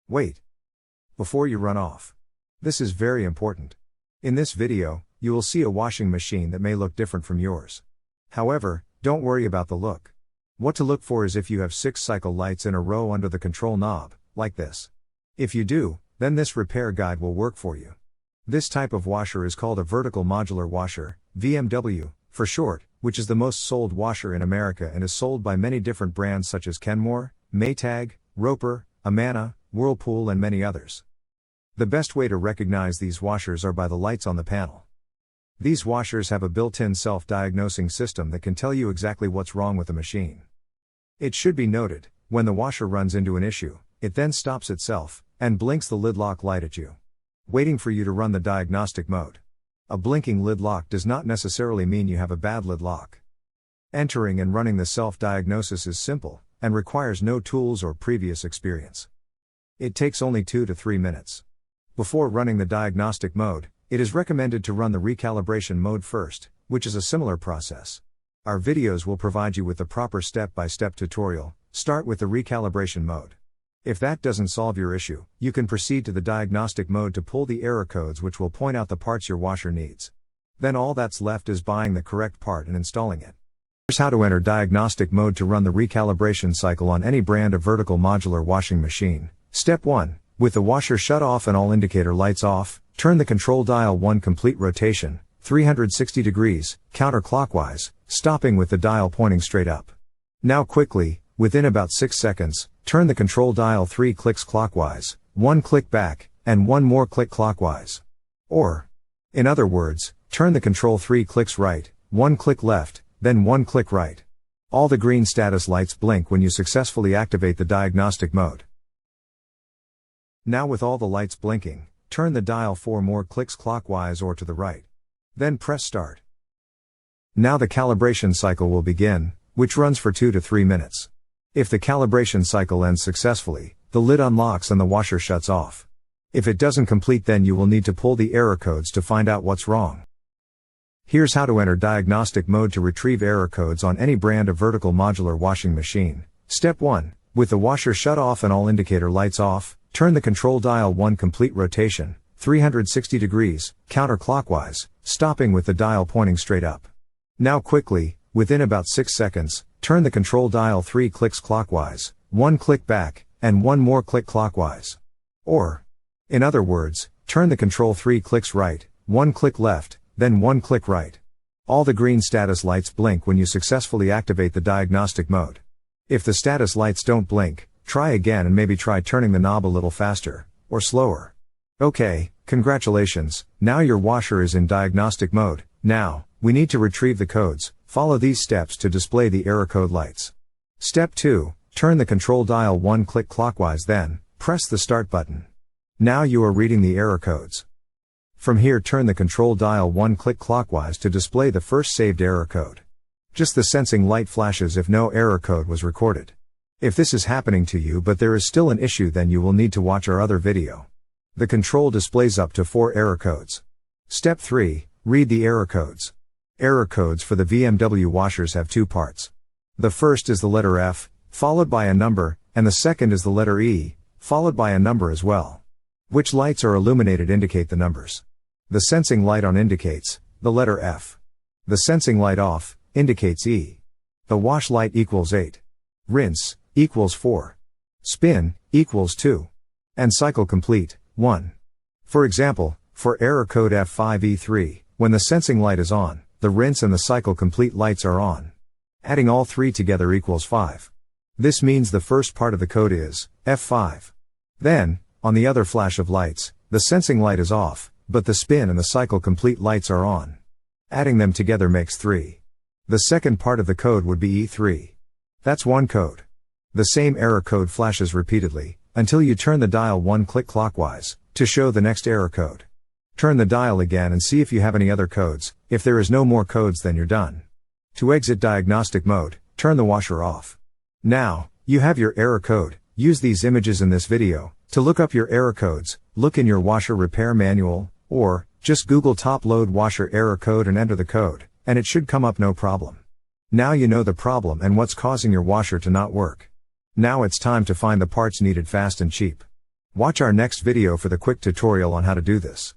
Wait. Before you run off. This is very important. In this video, you will see a washing machine that may look different from yours. However, don't worry about the look. What to look for is if you have 6 cycle lights in a row under the control knob, like this. If you do, then this repair guide will work for you. This type of washer is called a vertical modular washer, VMW, for short, which is the most sold washer in America and is sold by many different brands such as Kenmore, Maytag, Roper, Amana, Whirlpool and many others. The best way to recognize these washers are by the lights on the panel. These washers have a built-in self-diagnosing system that can tell you exactly what's wrong with the machine. It should be noted, when the washer runs into an issue, it then stops itself, and blinks the lid lock light at you, waiting for you to run the diagnostic mode. A blinking lid lock does not necessarily mean you have a bad lid lock. Entering and running the self-diagnosis is simple, and requires no tools or previous experience. It takes only 2 to 3 minutes. Before running the diagnostic mode, it is recommended to run the recalibration mode first, which is a similar process. Our videos will provide you with the proper step-by-step tutorial. Start with the recalibration mode. If that doesn't solve your issue, you can proceed to the diagnostic mode to pull the error codes which will point out the parts your washer needs. Then all that's left is buying the correct part and installing it. Here's how to enter diagnostic mode to run the recalibration cycle on any brand of vertical modular washing machine. Step 1. With the washer shut off and all indicator lights off, turn the control dial 1 complete rotation, 360 degrees, counterclockwise, stopping with the dial pointing straight up. Now quickly, within about 6 seconds, turn the control dial 3 clicks clockwise, 1 click back, and 1 more click clockwise. Or, in other words, turn the control 3 clicks right, 1 click left, then 1 click right. All the green status lights blink when you successfully activate the diagnostic mode. Now with all the lights blinking, turn the dial 4 more clicks clockwise or to the right. Then press start. Now the calibration cycle will begin, which runs for 2 to 3 minutes. If the calibration cycle ends successfully, the lid unlocks and the washer shuts off. If it doesn't complete, then you will need to pull the error codes to find out what's wrong. Here's how to enter diagnostic mode to retrieve error codes on any brand of vertical modular washing machine. Step 1. With the washer shut off and all indicator lights off, turn the control dial 1 complete rotation, 360 degrees, counterclockwise, stopping with the dial pointing straight up. Now quickly, within about 6 seconds, turn the control dial 3 clicks clockwise, 1 click back, and 1 more click clockwise. Or, in other words, turn the control 3 clicks right, 1 click left, then 1 click right. All the green status lights blink when you successfully activate the diagnostic mode. If the status lights don't blink, try again and maybe try turning the knob a little faster, or slower. Okay, congratulations, now your washer is in diagnostic mode. Now, we need to retrieve the codes. Follow these steps to display the error code lights. Step 2. Turn the control dial 1 click clockwise, then press the start button. Now you are reading the error codes. From here, turn the control dial 1 click clockwise to display the first saved error code. Just the sensing light flashes if no error code was recorded. If this is happening to you but there is still an issue, then you will need to watch our other video. The control displays up to 4 error codes. Step 3. Read the error codes. Error codes for the VMW washers have 2 parts. The first is the letter F, followed by a number, and the second is the letter E, followed by a number as well. Which lights are illuminated indicate the numbers. The sensing light on indicates the letter F. The sensing light off indicates E. The wash light equals 8. Rinse equals 4. Spin equals 2. And cycle complete 1. For example, for error code F5E3, when the sensing light is on, the rinse and the cycle complete lights are on. Adding all 3 together equals 5. This means the first part of the code is F5. Then, on the other flash of lights, the sensing light is off, but the spin and the cycle complete lights are on. Adding them together makes 3. The second part of the code would be E3. That's one code. The same error code flashes repeatedly, until you turn the dial 1 click clockwise, to show the next error code. Turn the dial again and see if you have any other codes. If there is no more codes, then you're done. To exit diagnostic mode, turn the washer off. Now, you have your error code. Use these images in this video to look up your error codes. Look in your washer repair manual, or just Google top load washer error code and enter the code, and it should come up no problem. Now you know the problem and what's causing your washer to not work. Now it's time to find the parts needed fast and cheap. Watch our next video for the quick tutorial on how to do this.